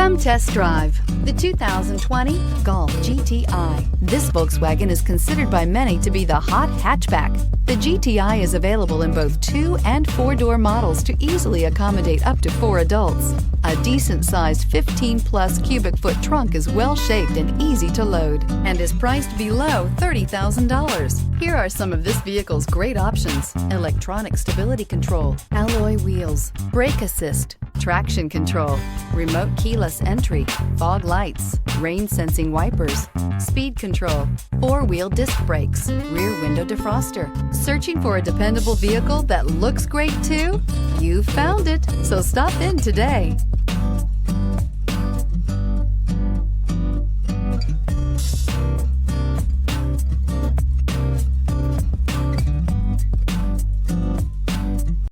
Come test drive the 2020 Golf GTI. This Volkswagen is considered by many to be the hot hatchback. The GTI is available in both 2- and 4-door models to easily accommodate up to 4 adults. A decent-sized 15-plus cubic foot trunk is well-shaped and easy to load and is priced below $30,000. Here are some of this vehicle's great options: electronic stability control, alloy wheels, brake assist, traction control, remote keyless entry, fog lights, rain sensing wipers, speed control, 4-wheel disc brakes, rear window defroster. Searching for a dependable vehicle that looks great too? You found it, so stop in today.